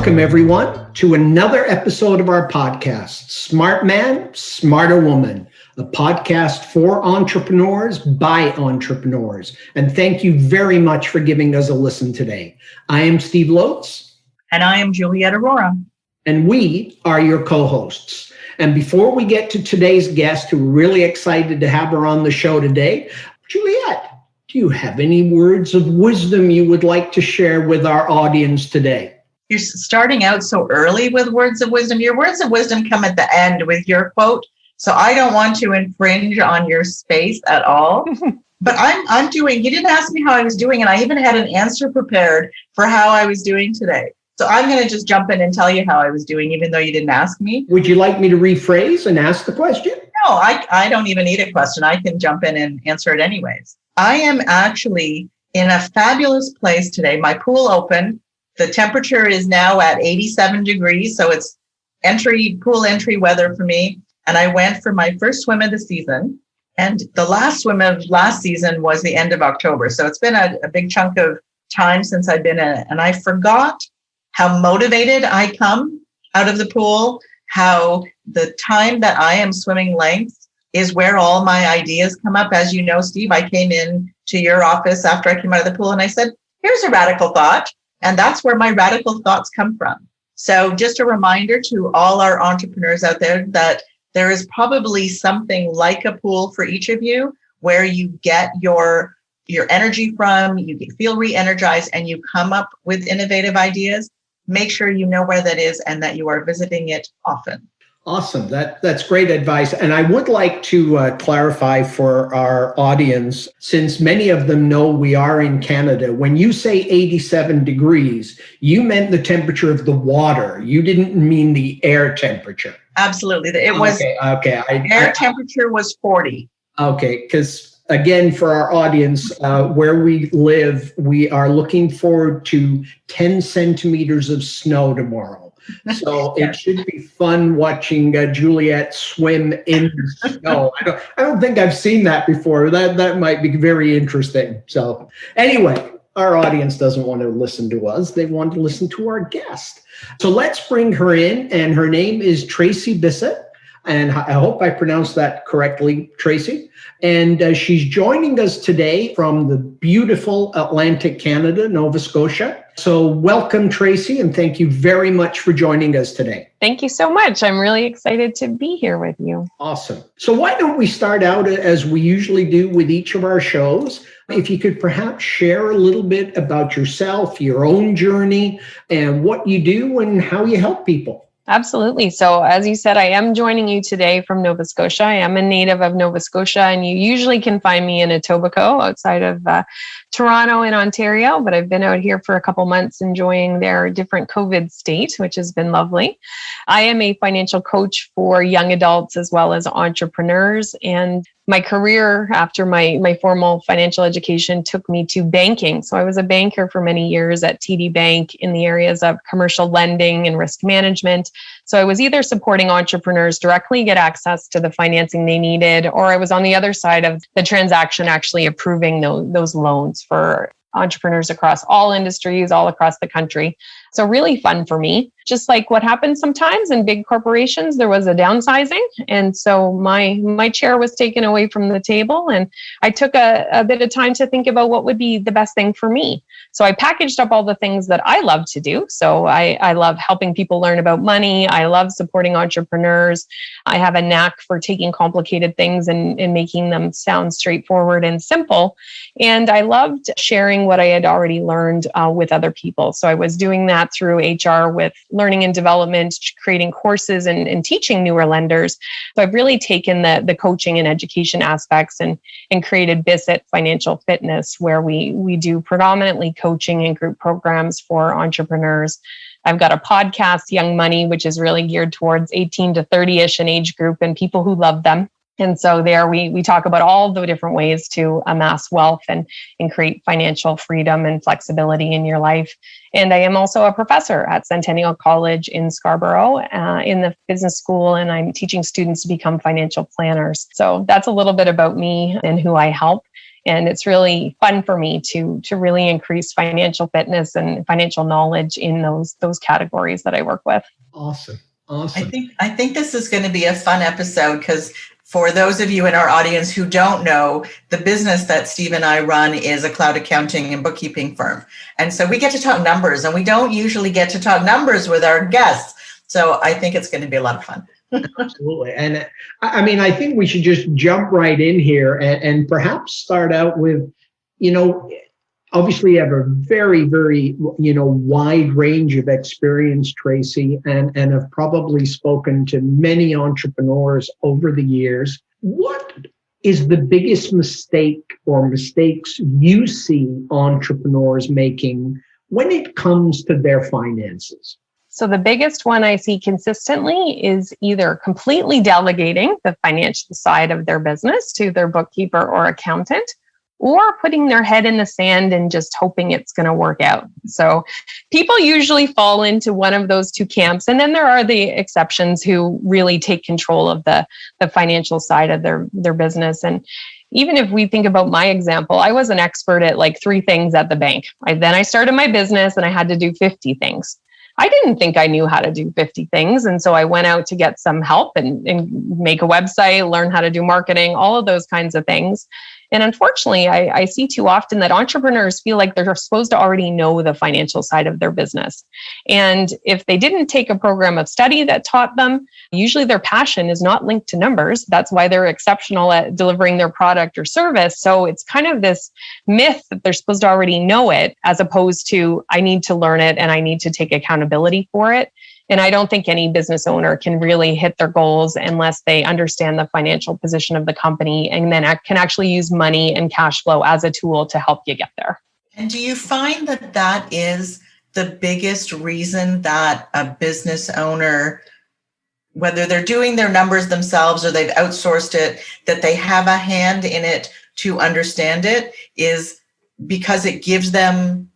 Welcome, everyone, to another episode of our podcast, Smart Man, Smarter Woman, a podcast for entrepreneurs by entrepreneurs. And thank you very much for giving us a listen today. I am Steve Lotes. And I am Juliet Aurora. And we are your co-hosts. And before we get to today's guest, who we're really excited to have her on the show today, Juliet, do you have any words of wisdom you would like to share with our audience today? You're starting out so early with words of wisdom. Your words of wisdom come at the end with your quote. So I don't want to infringe on your space at all. But I'm doing, you didn't ask me how I was doing, and I even had an answer prepared for how I was doing today. So I'm going to just jump in and tell you how I was doing, even though you didn't ask me. Would you like me to rephrase and ask the question? No, I don't even need a question. I can jump in and answer it anyways. I am actually in a fabulous place today. My pool opened. The temperature is now at 87 degrees, so it's pool entry weather for me. And I went for my first swim of the season. And the last swim of last season was the end of October. So it's been a big chunk of time since I've been in it. And I forgot how motivated I come out of the pool, how the time that I am swimming length is where all my ideas come up. As you know, Steve, I came in to your office after I came out of the pool and I said, here's a radical thought. And that's where my radical thoughts come from. So just a reminder to all our entrepreneurs out there that there is probably something like a pool for each of you where you get your energy from, you feel re-energized, and you come up with innovative ideas. Make sure you know where that is and that you are visiting it often. Awesome. That's great advice. And I would like to clarify for our audience, since many of them know we are in Canada, when you say 87 degrees, you meant the temperature of the water. You didn't mean the air temperature. Absolutely. It was air temperature was 40. Okay. Because again, for our audience, where we live, we are looking forward to 10 centimeters of snow tomorrow. So it should be fun watching Juliet swim in the snow. I don't think I've seen that before. That might be very interesting. So anyway, our audience doesn't want to listen to us. They want to listen to our guest. So let's bring her in. And her name is Tracey Bissett. And I hope I pronounced that correctly, Tracey. And she's joining us today from the beautiful Atlantic Canada, Nova Scotia. So welcome, Tracey, and thank you very much for joining us today. Thank you so much. I'm really excited to be here with you. Awesome. So why don't we start out as we usually do with each of our shows? If you could perhaps share a little bit about yourself, your own journey, and what you do and how you help people. Absolutely. So as you said, I am joining you today from Nova Scotia. I am a native of Nova Scotia, and you usually can find me in Etobicoke outside of Toronto in Ontario, but I've been out here for a couple months enjoying their different COVID state, which has been lovely. I am a financial coach for young adults as well as entrepreneurs, and my career after my formal financial education took me to banking. So I was a banker for many years at TD Bank in the areas of commercial lending and risk management. So I was either supporting entrepreneurs directly get access to the financing they needed, or I was on the other side of the transaction actually approving those loans for entrepreneurs across all industries, all across the country. So really fun for me. Just like what happens sometimes in big corporations, there was a downsizing. And so my chair was taken away from the table, and I took a bit of time to think about what would be the best thing for me. So I packaged up all the things that I love to do. So I love helping people learn about money. I love supporting entrepreneurs. I have a knack for taking complicated things and making them sound straightforward and simple. And I loved sharing what I had already learned with other people. So I was doing that through HR with learning and development, creating courses and teaching newer lenders. So I've really taken the coaching and education aspects and created Bissett Financial Fitness, where we do predominantly coaching and group programs for entrepreneurs. I've got a podcast, Young Money, which is really geared towards 18 to 30-ish in age group and people who love them. And so there we talk about all the different ways to amass wealth and create financial freedom and flexibility in your life. And I am also a professor at Centennial College in Scarborough in the business school, and I'm teaching students to become financial planners. So that's a little bit about me and who I help. And it's really fun for me to really increase financial fitness and financial knowledge in those categories that I work with. Awesome. I think this is going to be a fun episode because for those of you in our audience who don't know, the business that Steve and I run is a cloud accounting and bookkeeping firm. And so we get to talk numbers, and we don't usually get to talk numbers with our guests. So I think it's going to be a lot of fun. Absolutely. And I mean, I think we should just jump right in here and perhaps start out with, obviously you have a very, very, wide range of experience, Tracey, and have probably spoken to many entrepreneurs over the years. What is the biggest mistake or mistakes you see entrepreneurs making when it comes to their finances? So the biggest one I see consistently is either completely delegating the financial side of their business to their bookkeeper or accountant, or putting their head in the sand and just hoping it's going to work out. So people usually fall into one of those two camps. And then there are the exceptions who really take control of the financial side of their business. And even if we think about my example, I was an expert at like 3 things at the bank. Then I started my business and I had to do 50 things. I didn't think I knew how to do 50 things. And so I went out to get some help and make a website, learn how to do marketing, all of those kinds of things. And unfortunately, I see too often that entrepreneurs feel like they're supposed to already know the financial side of their business. And if they didn't take a program of study that taught them, usually their passion is not linked to numbers. That's why they're exceptional at delivering their product or service. So it's kind of this myth that they're supposed to already know it, as opposed to, I need to learn it and I need to take accountability for it. And I don't think any business owner can really hit their goals unless they understand the financial position of the company and then can actually use money and cash flow as a tool to help you get there. And do you find that that is the biggest reason that a business owner, whether they're doing their numbers themselves or they've outsourced it, that they have a hand in it to understand it, is because it gives them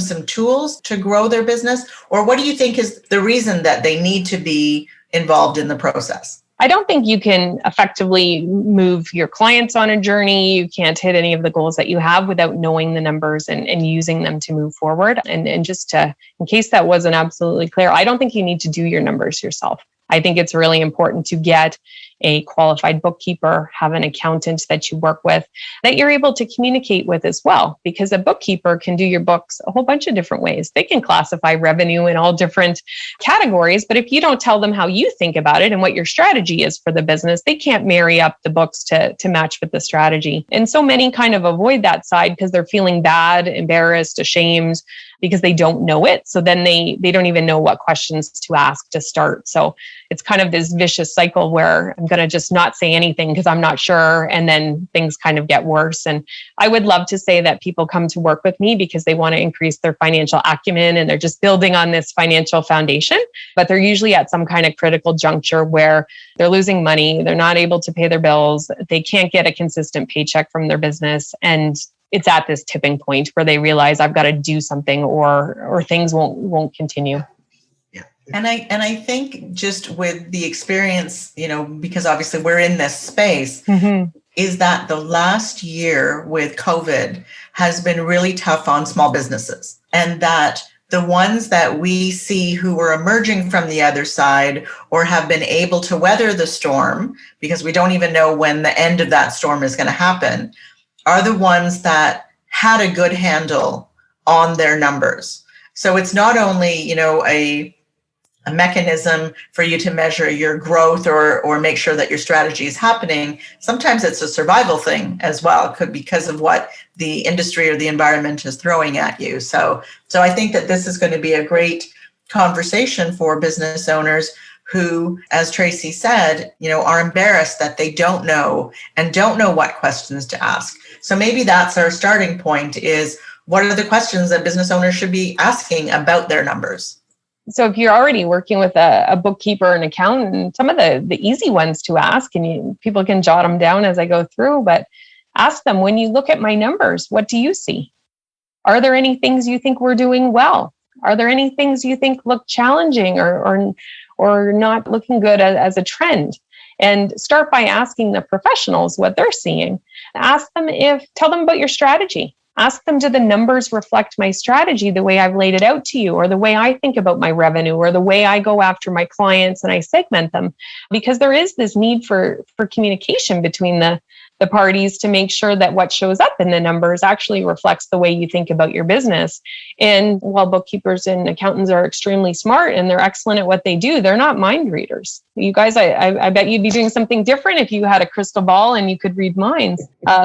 some tools to grow their business? Or what do you think is the reason that they need to be involved in the process? I don't think you can effectively move your clients on a journey. You can't hit any of the goals that you have without knowing the numbers and using them to move forward. And just to, in case that wasn't absolutely clear, I don't think you need to do your numbers yourself. I think it's really important to get a qualified bookkeeper, have an accountant that you work with, that you're able to communicate with as well, because a bookkeeper can do your books a whole bunch of different ways. They can classify revenue in all different categories, but if you don't tell them how you think about it and what your strategy is for the business, they can't marry up the books to match with the strategy. And so many kind of avoid that side because they're feeling bad, embarrassed, ashamed, because they don't know it. So then they don't even know what questions to ask to start. So it's kind of this vicious cycle where I'm going to just not say anything because I'm not sure. And then things kind of get worse. And I would love to say that people come to work with me because they want to increase their financial acumen and they're just building on this financial foundation. But they're usually at some kind of critical juncture where they're losing money. They're not able to pay their bills. They can't get a consistent paycheck from their business. And it's at this tipping point where they realize I've got to do something or things won't continue. Yeah. And I think just with the experience, because obviously we're in this space, is that the last year with COVID has been really tough on small businesses, and that the ones that we see who are emerging from the other side or have been able to weather the storm, because we don't even know when the end of that storm is going to happen, are the ones that had a good handle on their numbers. So it's not only, a mechanism for you to measure your growth or make sure that your strategy is happening. Sometimes it's a survival thing as well, could because of what the industry or the environment is throwing at you. So I think that this is going to be a great conversation for business owners who, as Tracey said, are embarrassed that they don't know and don't know what questions to ask. So maybe that's our starting point, is what are the questions that business owners should be asking about their numbers? So if you're already working with a bookkeeper and accountant, some of the easy ones to ask, and people can jot them down as I go through, but ask them, when you look at my numbers, what do you see? Are there any things you think we're doing well? Are there any things you think look challenging or not looking good as a trend? And start by asking the professionals what they're seeing. Tell them about your strategy. Ask them, do the numbers reflect my strategy the way I've laid it out to you, or the way I think about my revenue, or the way I go after my clients and I segment them? Because there is this need for communication between the parties to make sure that what shows up in the numbers actually reflects the way you think about your business. And while bookkeepers and accountants are extremely smart and they're excellent at what they do, they're not mind readers. You guys, I bet you'd be doing something different if you had a crystal ball and you could read minds.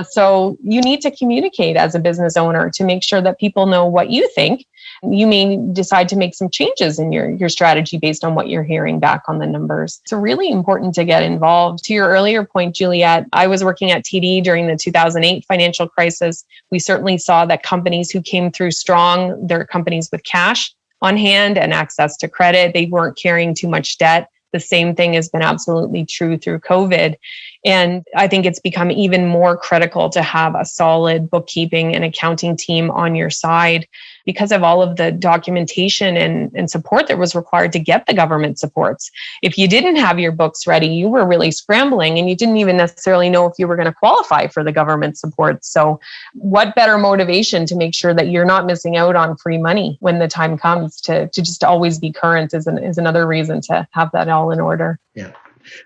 So you need to communicate as a business owner to make sure that people know what you think. You may decide to make some changes in your strategy based on what you're hearing back on the numbers. It's really important to get involved. To your earlier point, Juliet, I was working at TD during the 2008 financial crisis. We certainly saw that companies who came through strong, they're companies with cash on hand and access to credit. They weren't carrying too much debt. The same thing has been absolutely true through COVID. And I think it's become even more critical to have a solid bookkeeping and accounting team on your side because of all of the documentation and support that was required to get the government supports. If you didn't have your books ready, you were really scrambling and you didn't even necessarily know if you were going to qualify for the government support. So what better motivation to make sure that you're not missing out on free money when the time comes to just always be current is another reason to have that all in order. Yeah.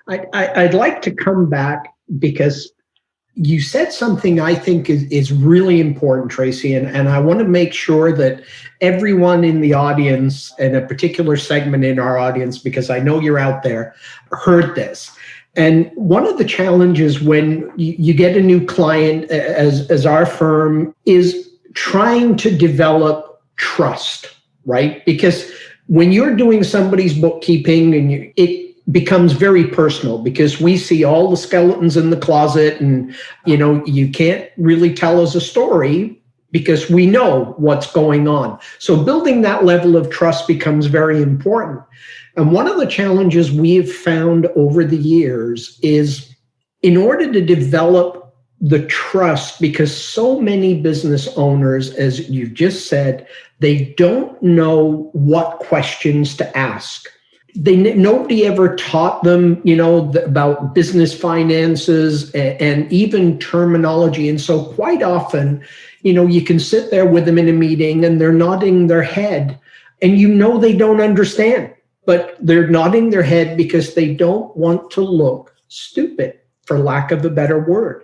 I'd like to come back because you said something I think is really important, Tracey, and I want to make sure that everyone in the audience, and a particular segment in our audience, because I know you're out there, heard this. And one of the challenges when you get a new client, as our firm, is trying to develop trust, right? Because when you're doing somebody's bookkeeping and it becomes very personal because we see all the skeletons in the closet and, you can't really tell us a story because we know what's going on. So building that level of trust becomes very important. And one of the challenges we've found over the years is in order to develop the trust, because so many business owners, as you've just said, they don't know what questions to ask. Nobody ever taught them, about business finances and even terminology. And so quite often, you can sit there with them in a meeting and they're nodding their head and they don't understand, but they're nodding their head because they don't want to look stupid, for lack of a better word.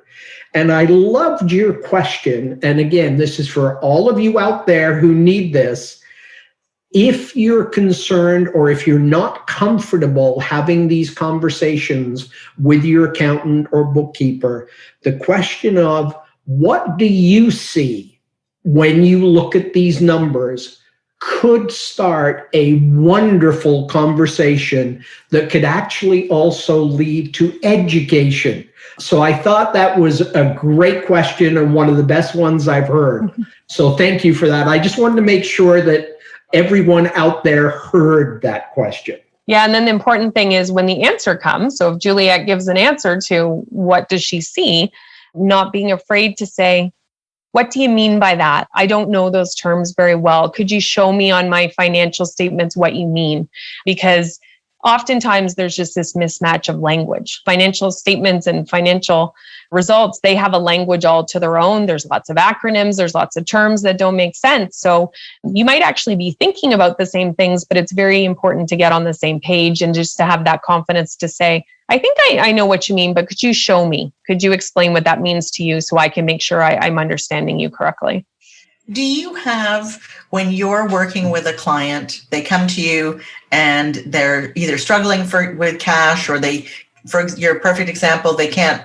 And I loved your question. And again, this is for all of you out there who need this. If you're concerned or if you're not comfortable having these conversations with your accountant or bookkeeper, the question of what do you see when you look at these numbers could start a wonderful conversation that could actually also lead to education. So I thought that was a great question and one of the best ones I've heard. So thank you for that. I just wanted to make sure that everyone out there heard that question. Yeah. And then the important thing is when the answer comes, so if Juliet gives an answer to what does she see, not being afraid to say, what do you mean by that? I don't know those terms very well. Could you show me on my financial statements what you mean? Because oftentimes there's just this mismatch of language. Financial statements and financial results, they have a language all to their own. There's lots of acronyms, there's lots of terms that don't make sense. So you might actually be thinking about the same things, but it's very important to get on the same page and just to have that confidence to say, I think I know what you mean, but could you show me? Could you explain what that means to you so I can make sure I'm understanding you correctly? Do you have, when you're working with a client, they come to you and they're either struggling with cash or for your perfect example, they can't,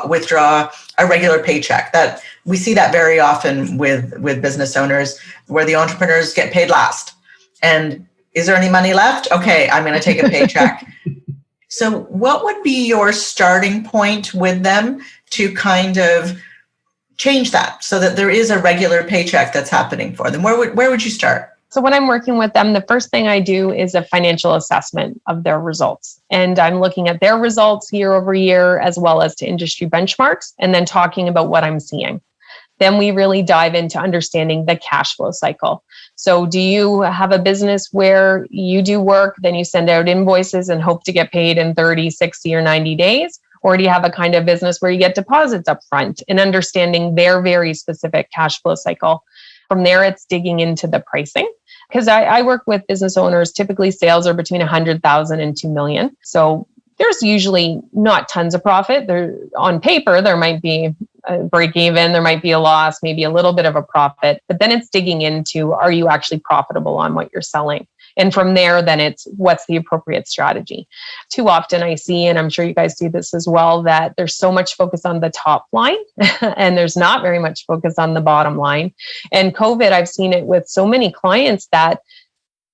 withdraw a regular paycheck. That we see that very often with business owners where the entrepreneurs get paid last. And is there any money left? Okay, I'm going to take a paycheck. So what would be your starting point with them to kind of change that so that there is a regular paycheck that's happening for them? Where would you start? So when I'm working with them, the first thing I do is a financial assessment of their results. And I'm looking at their results year over year, as well as to industry benchmarks, and then talking about what I'm seeing. Then we really dive into understanding the cash flow cycle. So do you have a business where you do work, then you send out invoices and hope to get paid in 30, 60, or 90 days? Or do you have a kind of business where you get deposits up front and understanding their very specific cash flow cycle? From there, it's digging into the pricing. Because I work with business owners, typically sales are between 100,000 and 2 million. So there's usually not tons of profit. There, on paper, there might be a break even, there might be a loss, maybe a little bit of a profit, but then it's digging into, are you actually profitable on what you're selling? And from there, then it's what's the appropriate strategy. Too often I see, and I'm sure you guys do this as well, that there's so much focus on the top line and there's not very much focus on the bottom line. And COVID, I've seen it with so many clients that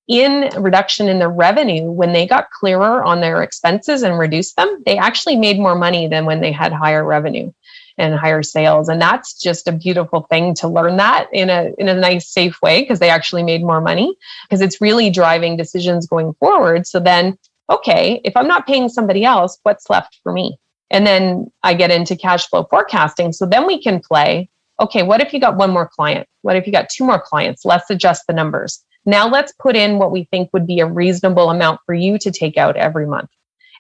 in reduction in the revenue, when they got clearer on their expenses and reduced them, they actually made more money than when they had higher revenue and higher sales. And that's just a beautiful thing to learn that in a nice, safe way, because they actually made more money, because it's really driving decisions going forward. So then, okay, if I'm not paying somebody else, what's left for me? And then I get into cash flow forecasting. So then we can play, okay, what if you got one more client? What if you got two more clients? Let's adjust the numbers. Now let's put in what we think would be a reasonable amount for you to take out every month.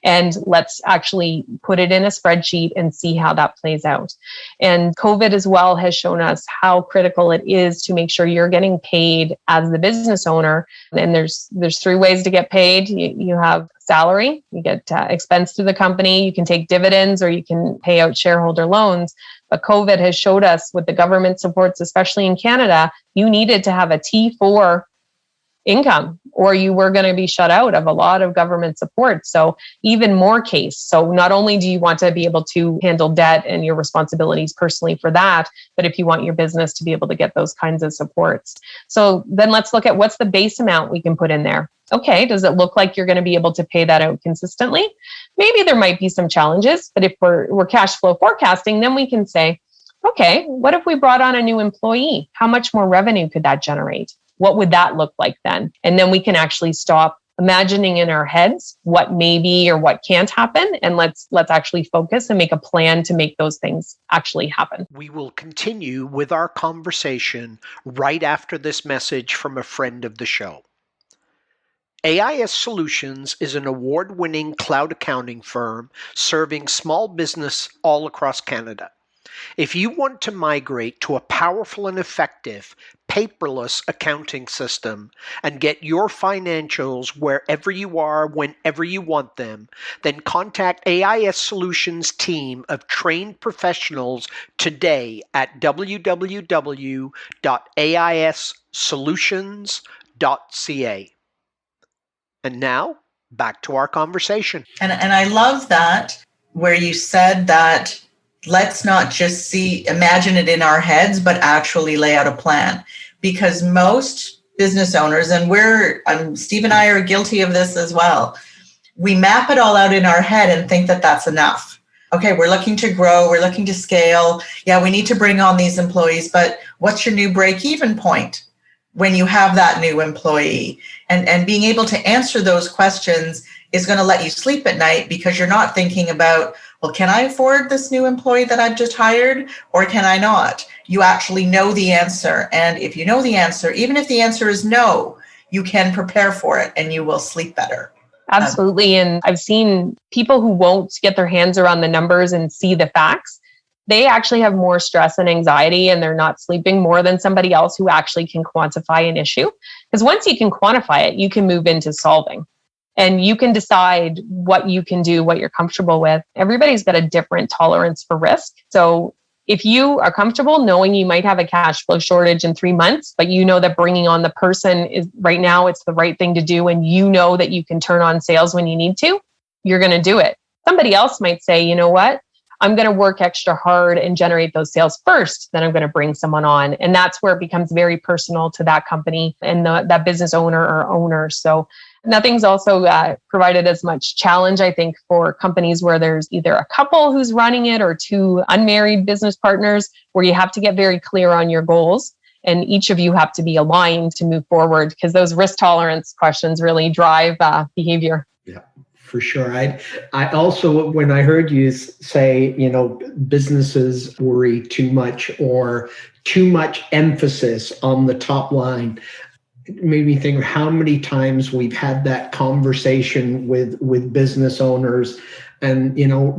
And let's actually put it in a spreadsheet and see how that plays out. And COVID as well has shown us how critical it is to make sure you're getting paid as the business owner. And there's three ways to get paid. You have salary, you get expense to the company, you can take dividends, or you can pay out shareholder loans. But COVID has showed us with the government supports, especially in Canada, you needed to have a T4 income, or you were going to be shut out of a lot of government support. So even more case. So not only do you want to be able to handle debt and your responsibilities personally for that, but if you want your business to be able to get those kinds of supports. So then let's look at what's the base amount we can put in there. Okay, does it look like you're going to be able to pay that out consistently? Maybe there might be some challenges, but if we're cash flow forecasting, then we can say, okay, what if we brought on a new employee? How much more revenue could that generate? What would that look like then? And then we can actually stop imagining in our heads what may be or what can't happen. And let's actually focus and make a plan to make those things actually happen. We will continue with our conversation right after this message from a friend of the show. AIS Solutions is an award-winning cloud accounting firm serving small business all across Canada. If you want to migrate to a powerful and effective paperless accounting system and get your financials wherever you are, whenever you want them, then contact AIS Solutions team of trained professionals today at www.aissolutions.ca. And now, back to our conversation. And I love that, where you said that let's not just imagine it in our heads, but actually lay out a plan. Because most business owners, and Steve and I are guilty of this as well, we map it all out in our head and think that that's enough. Okay, we're looking to grow, we're looking to scale. Yeah, we need to bring on these employees, but what's your new break-even point when you have that new employee? And being able to answer those questions is going to let you sleep at night, because you're not thinking about, well, can I afford this new employee that I've just hired, or can I not? You actually know the answer. And if you know the answer, even if the answer is no, you can prepare for it and you will sleep better. Absolutely. And I've seen people who won't get their hands around the numbers and see the facts. They actually have more stress and anxiety, and they're not sleeping more than somebody else who actually can quantify an issue. Because once you can quantify it, you can move into solving. And you can decide what you can do, what you're comfortable with. Everybody's got a different tolerance for risk. So if you are comfortable knowing you might have a cash flow shortage in 3 months, but you know that bringing on the person is right now, it's the right thing to do, and you know that you can turn on sales when you need to, you're going to do it. Somebody else might say, you know what? I'm going to work extra hard and generate those sales first, then I'm going to bring someone on. And that's where it becomes very personal to that company and that business owner or owners. So nothing's also provided as much challenge, I think, for companies where there's either a couple who's running it or two unmarried business partners, where you have to get very clear on your goals. And each of you have to be aligned to move forward, because those risk tolerance questions really drive behavior. Yeah, for sure. I also, when I heard you say, businesses worry too much or too much emphasis on the top line. It made me think of how many times we've had that conversation with business owners. And,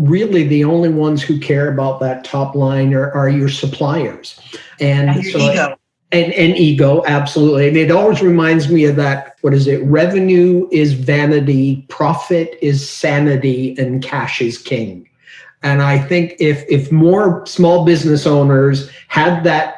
really the only ones who care about that top line are your suppliers. And your so ego. And ego, absolutely. And it always reminds me of that, what is it? Revenue is vanity, profit is sanity, and cash is king. And I think if more small business owners had that,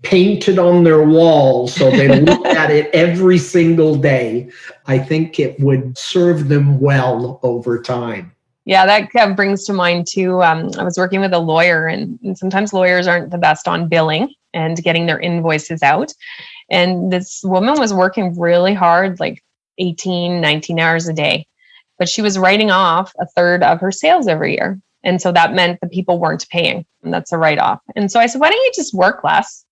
painted on their walls so they look at it every single day, I think it would serve them well over time. Yeah, that kind of brings to mind too. I was working with a lawyer, and sometimes lawyers aren't the best on billing and getting their invoices out. And this woman was working really hard, like 18, 19 hours a day, but she was writing off a third of her sales every year. And so that meant the people weren't paying, and that's a write-off. And so I said, why don't you just work less,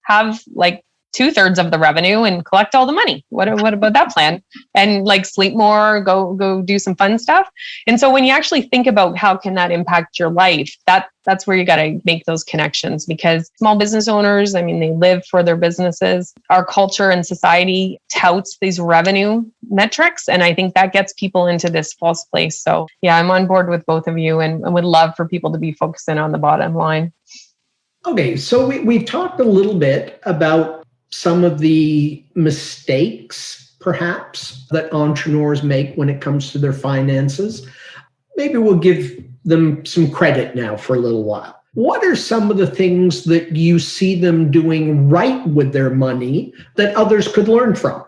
have like 2/3 of the revenue and collect all the money? What about that plan? And like sleep more, go do some fun stuff. And so when you actually think about how can that impact your life, that's where you got to make those connections, because small business owners, they live for their businesses. Our culture and society touts these revenue metrics. And I think that gets people into this false place. So yeah, I'm on board with both of you and would love for people to be focusing on the bottom line. Okay, so we've talked a little bit about some of the mistakes, perhaps, that entrepreneurs make when it comes to their finances. Maybe we'll give them some credit now for a little while. What are some of the things that you see them doing right with their money that others could learn from?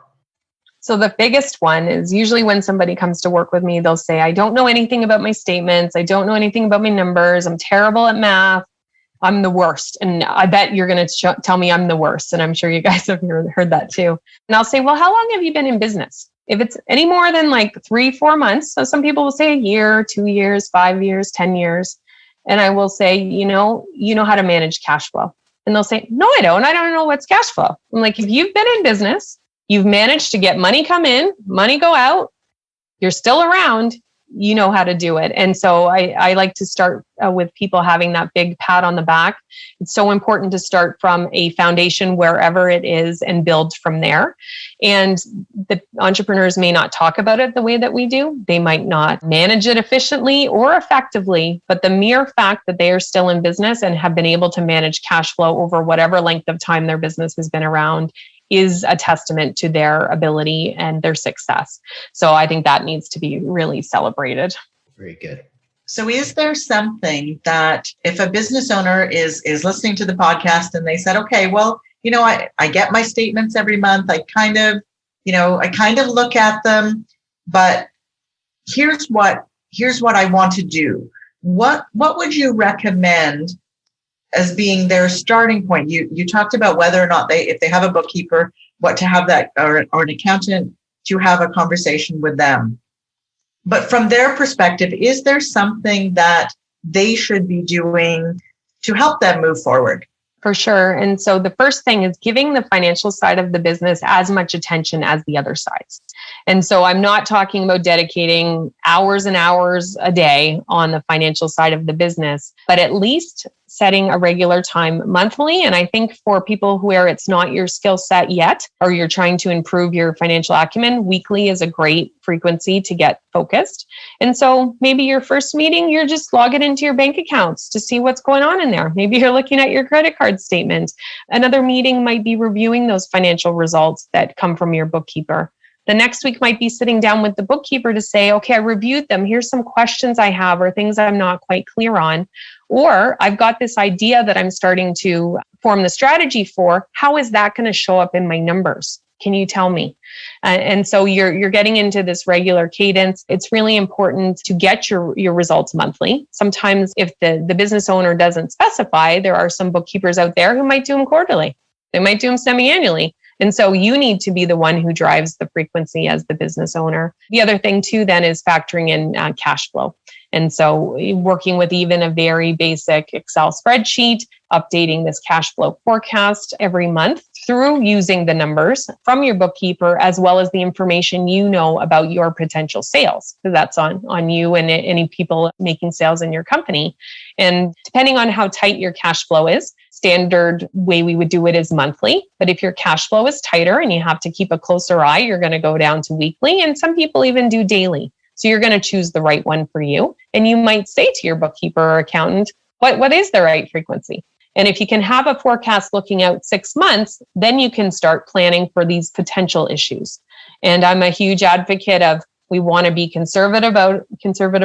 So the biggest one is usually when somebody comes to work with me, they'll say, I don't know anything about my statements. I don't know anything about my numbers. I'm terrible at math. I'm the worst. And I bet you're going to tell me I'm the worst. And I'm sure you guys have heard that too. And I'll say, well, how long have you been in business? If it's any more than like 3-4 months, so some people will say a year, 2 years, 5 years, 10 years. And I will say, you know how to manage cash flow. And they'll say, no, I don't. I don't know what's cash flow. I'm like, if you've been in business, you've managed to get money come in, money go out, you're still around, you know how to do it. And so I like to start with people having that big pat on the back. It's so important to start from a foundation wherever it is and build from there. And the entrepreneurs may not talk about it the way that we do. They might not manage it efficiently or effectively, but the mere fact that they are still in business and have been able to manage cash flow over whatever length of time their business has been around is a testament to their ability and their success. So I think that needs to be really celebrated. Very good. So is there something that if a business owner is listening to the podcast and they said, okay, well, I get my statements every month. I kind of look at them, but here's what I want to do. What would you recommend as being their starting point? You talked about whether or not if they have a bookkeeper, what to have that, or an accountant, to have a conversation with them. But from their perspective, is there something that they should be doing to help them move forward? For sure. And so the first thing is giving the financial side of the business as much attention as the other sides. And so I'm not talking about dedicating hours and hours a day on the financial side of the business, but at least setting a regular time monthly. And I think for people where it's not your skill set yet, or you're trying to improve your financial acumen, weekly is a great frequency to get focused. And so maybe your first meeting, you're just logging into your bank accounts to see what's going on in there. Maybe you're looking at your credit card statement. Another meeting might be reviewing those financial results that come from your bookkeeper. The next week might be sitting down with the bookkeeper to say, okay, I reviewed them. Here's some questions I have or things I'm not quite clear on. Or I've got this idea that I'm starting to form the strategy for. How is that going to show up in my numbers? Can you tell me? And so you're getting into this regular cadence. It's really important to get your results monthly. Sometimes if the business owner doesn't specify, there are some bookkeepers out there who might do them quarterly. They might do them semi-annually. And so you need to be the one who drives the frequency as the business owner. The other thing too then is factoring in cash flow. And so working with even a very basic Excel spreadsheet updating this cash flow forecast every month through using the numbers from your bookkeeper, as well as the information you know about your potential sales. So that's on you and any people making sales in your company. And depending on how tight your cash flow is, standard way we would do it is monthly. But if your cash flow is tighter and you have to keep a closer eye, you're going to go down to weekly. And some people even do daily. So you're going to choose the right one for you. And you might say to your bookkeeper or accountant, what is the right frequency? And if you can have a forecast looking out 6 months, then you can start planning for these potential issues. And I'm a huge advocate of, we want to be conservative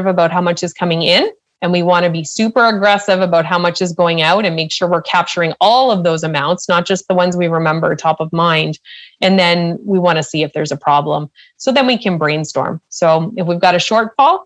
about how much is coming in. And we want to be super aggressive about how much is going out and make sure we're capturing all of those amounts, not just the ones we remember top of mind. And then we want to see if there's a problem. So then we can brainstorm. So if we've got a shortfall,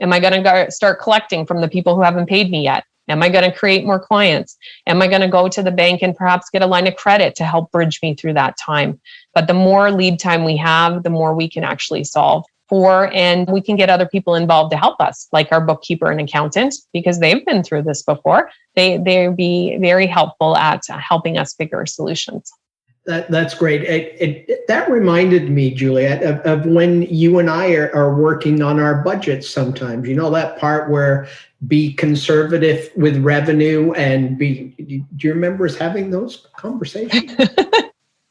am I going to start collecting from the people who haven't paid me yet? Am I going to create more clients? Am I going to go to the bank and perhaps get a line of credit to help bridge me through that time? But the more lead time we have, the more we can actually solve for, and we can get other people involved to help us, like our bookkeeper and accountant, because they've been through this before. They'd be very helpful at helping us figure solutions. That's great. That reminded me, Juliet, of when you and I are working on our budgets sometimes. You know, that part where be conservative with revenue and do you remember us having those conversations?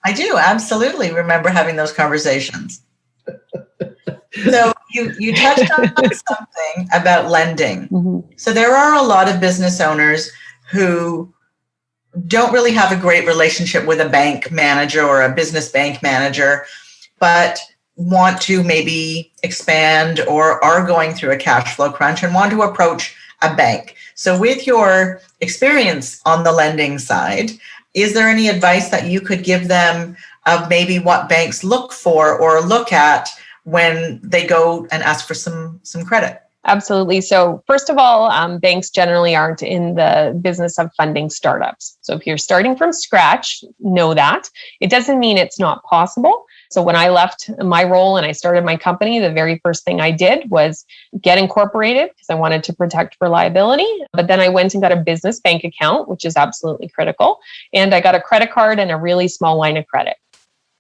I do absolutely remember having those conversations. So you touched on something about lending. Mm-hmm. So there are a lot of business owners who don't really have a great relationship with a bank manager or a business bank manager, but want to maybe expand or are going through a cash flow crunch and want to approach a bank. So with your experience on the lending side, is there any advice that you could give them of maybe what banks look for or look at when they go and ask for some credit? Absolutely. So first of all, banks generally aren't in the business of funding startups. So if you're starting from scratch, know that. It doesn't mean it's not possible. So when I left my role and I started my company, the very first thing I did was get incorporated because I wanted to protect for liability. But then I went and got a business bank account, which is absolutely critical. And I got a credit card and a really small line of credit.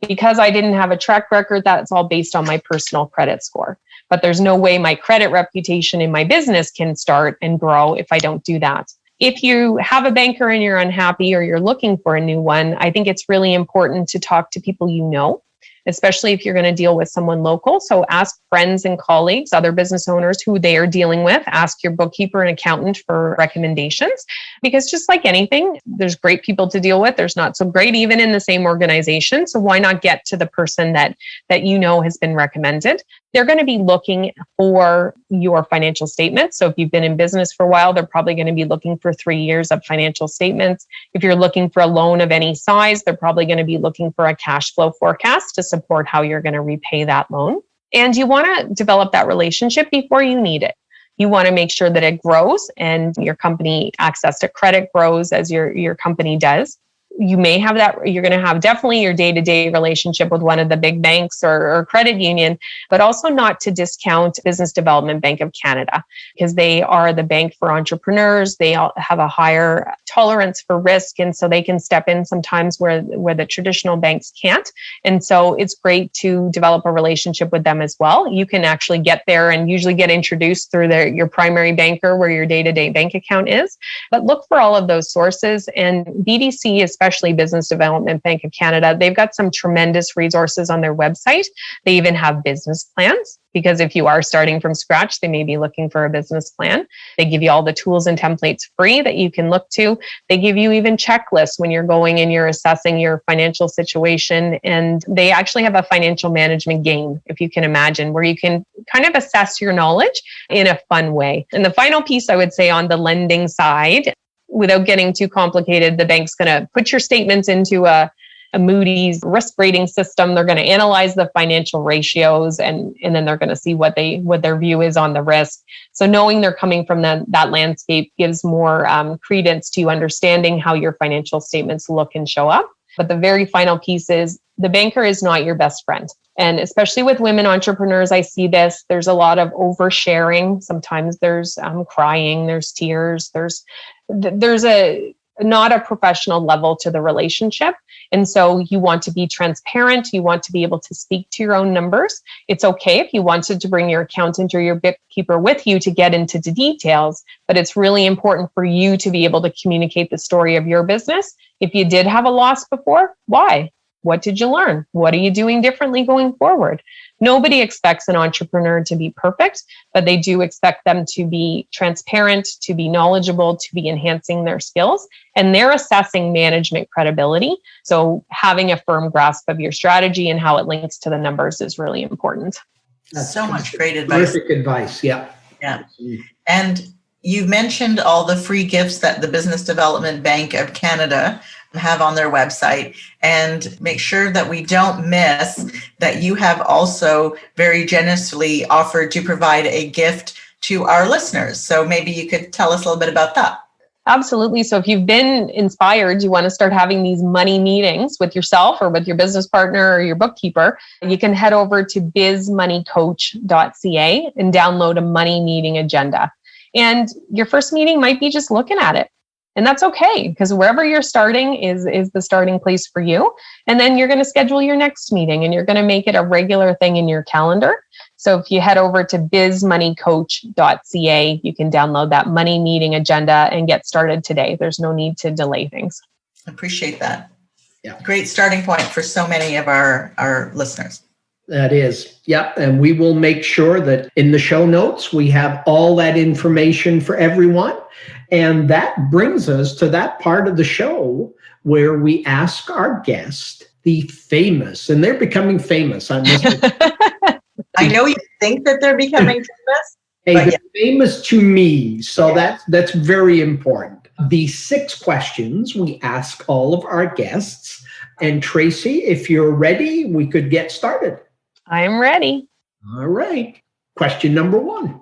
Because I didn't have a track record, that's all based on my personal credit score. But there's no way my credit reputation in my business can start and grow if I don't do that. If you have a banker and you're unhappy or you're looking for a new one, I think it's really important to talk to people you know, especially if you're going to deal with someone local. So ask friends and colleagues, other business owners who they are dealing with. Ask your bookkeeper and accountant for recommendations. Because just like anything, there's great people to deal with. There's not so great, even in the same organization. So why not get to the person that you know has been recommended? They're going to be looking for your financial statements. So if you've been in business for a while, they're probably going to be looking for 3 years of financial statements. If you're looking for a loan of any size, they're probably going to be looking for a cash flow forecast to support how you're going to repay that loan. And you want to develop that relationship before you need it. You want to make sure that it grows and your company access to credit grows as your company does. You may have that, you're going to have definitely your day-to-day relationship with one of the big banks or credit union, but also not to discount Business Development Bank of Canada, because they are the bank for entrepreneurs. They all have a higher tolerance for risk. And so they can step in sometimes where the traditional banks can't. And so it's great to develop a relationship with them as well. You can actually get there and usually get introduced through your primary banker where your day-to-day bank account is. But look for all of those sources. And BDC, especially Business Development Bank of Canada, they've got some tremendous resources on their website. They even have business plans, because if you are starting from scratch, they may be looking for a business plan. They give you all the tools and templates free that you can look to. They give you even checklists when you're going and you're assessing your financial situation. And they actually have a financial management game, if you can imagine, where you can kind of assess your knowledge in a fun way. And the final piece I would say on the lending side, without getting too complicated, the bank's going to put your statements into a Moody's risk rating system. They're going to analyze the financial ratios and then they're going to see what their view is on the risk. So knowing they're coming from that landscape gives more credence to understanding how your financial statements look and show up. But the very final piece is the banker is not your best friend. And especially with women entrepreneurs, I see this. There's a lot of oversharing. Sometimes there's crying, there's tears, there's not a professional level to the relationship. And so you want to be transparent. You want to be able to speak to your own numbers. It's okay if you wanted to bring your accountant or your bookkeeper with you to get into the details, but it's really important for you to be able to communicate the story of your business. If you did have a loss before, why? What did you learn? What are you doing differently going forward? Nobody expects an entrepreneur to be perfect, but they do expect them to be transparent, to be knowledgeable, to be enhancing their skills, and they're assessing management credibility. So having a firm grasp of your strategy and how it links to the numbers is really important. That's so much great advice. Perfect advice. Yeah. Yeah. And you mentioned all the free gifts that the Business Development Bank of Canada have on their website, and make sure that we don't miss that you have also very generously offered to provide a gift to our listeners. So maybe you could tell us a little bit about that. Absolutely. So if you've been inspired, you want to start having these money meetings with yourself or with your business partner or your bookkeeper, you can head over to bizmoneycoach.ca and download a money meeting agenda. And your first meeting might be just looking at it. And that's okay, because wherever you're starting is the starting place for you. And then you're going to schedule your next meeting and you're going to make it a regular thing in your calendar. So if you head over to bizmoneycoach.ca, you can download that money meeting agenda and get started today. There's no need to delay things. I appreciate that. Yeah. Great starting point for so many of our listeners. That is. Yep. And we will make sure that in the show notes, we have all that information for everyone. And that brings us to that part of the show where we ask our guest, the famous, and they're becoming famous. I know you think that they're becoming famous. Hey, they're famous to me. So that's very important. The 6 questions we ask all of our guests. And Tracey, if you're ready, we could get started. I am ready. All right. Question number 1.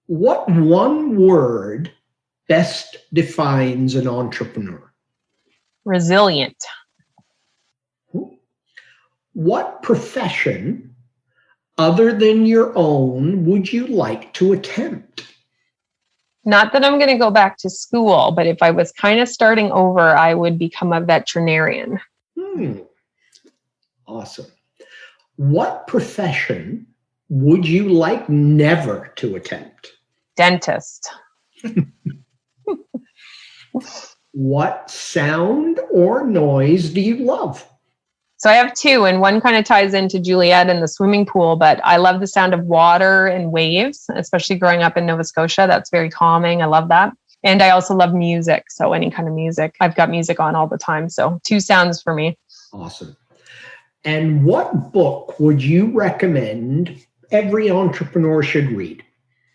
What one word best defines an entrepreneur? Resilient. What profession other than your own would you like to attempt? Not that I'm going to go back to school, but if I was kind of starting over, I would become a veterinarian. Awesome. What profession would you like never to attempt? Dentist. What sound or noise do you love? So I have 2, and one kind of ties into Juliet and the swimming pool, but I love the sound of water and waves, especially growing up in Nova Scotia. That's very calming. I love that. And I also love music. So any kind of music. I've got music on all the time. So 2 sounds for me. Awesome. And what book would you recommend every entrepreneur should read?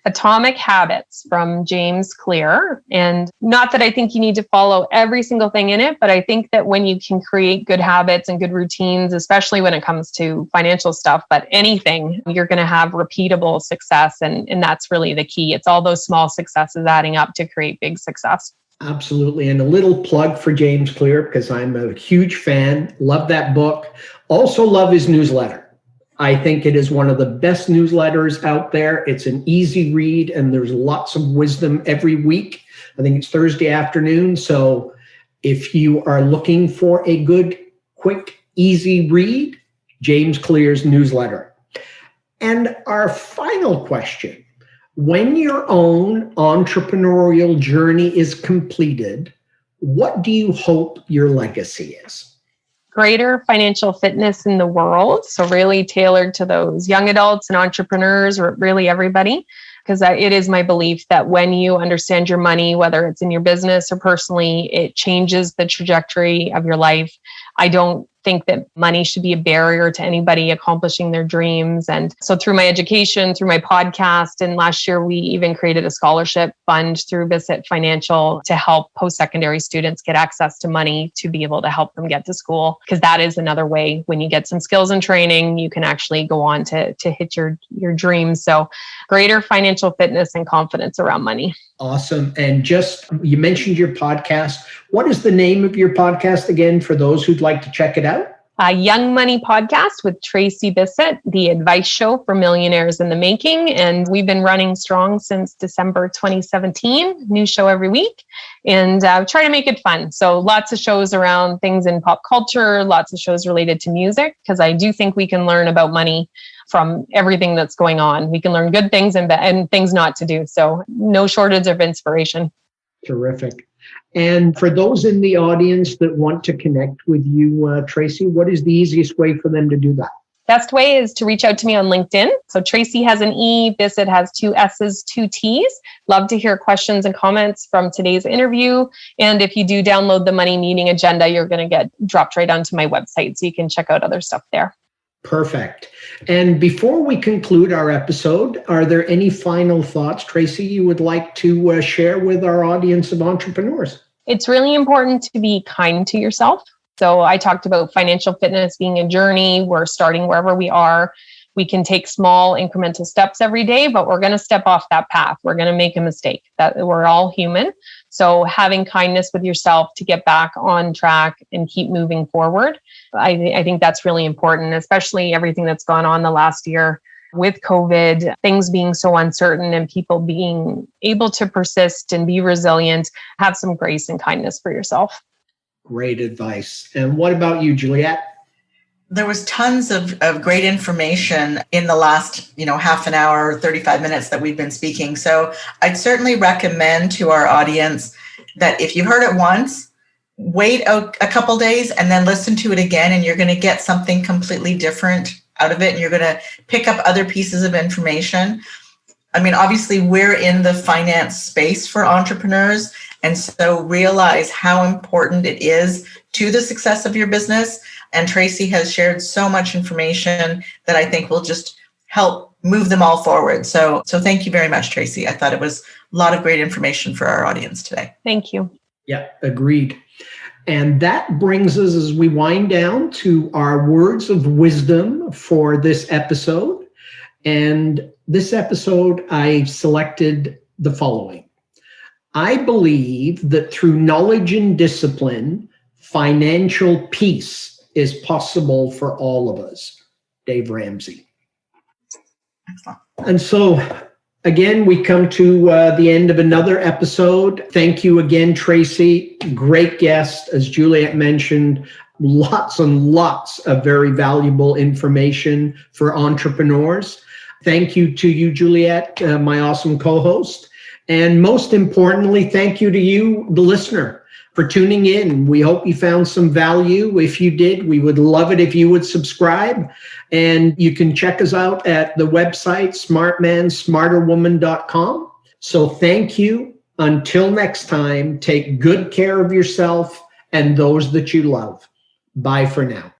Atomic Habits from James Clear. And not that I think you need to follow every single thing in it, but I think that when you can create good habits and good routines, especially when it comes to financial stuff, but anything, you're going to have repeatable success. And that's really the key. It's all those small successes adding up to create big success. Absolutely. And a little plug for James Clear, because I'm a huge fan. Love that book. Also love his newsletter. I think it is one of the best newsletters out there. It's an easy read and there's lots of wisdom every week. I think it's Thursday afternoon. So if you are looking for a good, quick, easy read, James Clear's newsletter. And our final question, when your own entrepreneurial journey is completed, what do you hope your legacy is? Greater financial fitness in the world. So really tailored to those young adults and entrepreneurs, or really everybody, because it is my belief that when you understand your money, whether it's in your business or personally, it changes the trajectory of your life. I don't think that money should be a barrier to anybody accomplishing their dreams. And so through my education, through my podcast, and last year we even created a scholarship fund through Bissett Financial to help post-secondary students get access to money to be able to help them get to school. Because that is another way, when you get some skills and training, you can actually go on to hit your dreams. So greater financial fitness and confidence around money. Awesome. And you mentioned your podcast. What is the name of your podcast again for those who'd like to check it out? a Young Money podcast with Tracey Bissett, the advice show for millionaires in the making. And we've been running strong since December 2017, new show every week, and try to make it fun. So lots of shows around things in pop culture, lots of shows related to music, because I do think we can learn about money from everything that's going on. We can learn good things and things not to do. So no shortage of inspiration. Terrific. And for those in the audience that want to connect with you, Tracey, what is the easiest way for them to do that? Best way is to reach out to me on LinkedIn. So Tracey has an E, Bissett has 2 S's, 2 T's. Love to hear questions and comments from today's interview. And if you do download the Money Meeting Agenda, you're going to get dropped right onto my website, so you can check out other stuff there. Perfect. And before we conclude our episode, are there any final thoughts, Tracey, you would like to share with our audience of entrepreneurs? It's really important to be kind to yourself. So I talked about financial fitness being a journey. We're starting wherever we are. We can take small incremental steps every day, but we're going to step off that path. We're going to make a mistake. That we're all human. So having kindness with yourself to get back on track and keep moving forward. I think that's really important, especially everything that's gone on the last year with COVID, things being so uncertain and people being able to persist and be resilient. Have some grace and kindness for yourself. Great advice. And what about you, Juliet? There was tons of great information in the last, half an hour, 35 minutes that we've been speaking. So I'd certainly recommend to our audience that if you heard it once, wait a couple days and then listen to it again, and you're going to get something completely different out of it. And you're going to pick up other pieces of information. I mean, obviously, we're in the finance space for entrepreneurs. And so realize how important it is to the success of your business. And Tracey has shared so much information that I think will just help move them all forward. So thank you very much, Tracey. I thought it was a lot of great information for our audience today. Thank you. Yeah, agreed. And that brings us, as we wind down, to our words of wisdom for this episode. And this episode, I selected the following. I believe that through knowledge and discipline, financial peace is possible for all of us. Dave Ramsey. Excellent. And so, again, we come to the end of another episode. Thank you again, Tracey. Great guest. As Juliet mentioned, lots and lots of very valuable information for entrepreneurs. Thank you to you, Juliet, my awesome co-host. And most importantly, thank you to you, the listener, for tuning in. We hope you found some value. If you did, we would love it if you would subscribe. And you can check us out at the website, smartmansmarterwoman.com. So thank you. Until next time, take good care of yourself and those that you love. Bye for now.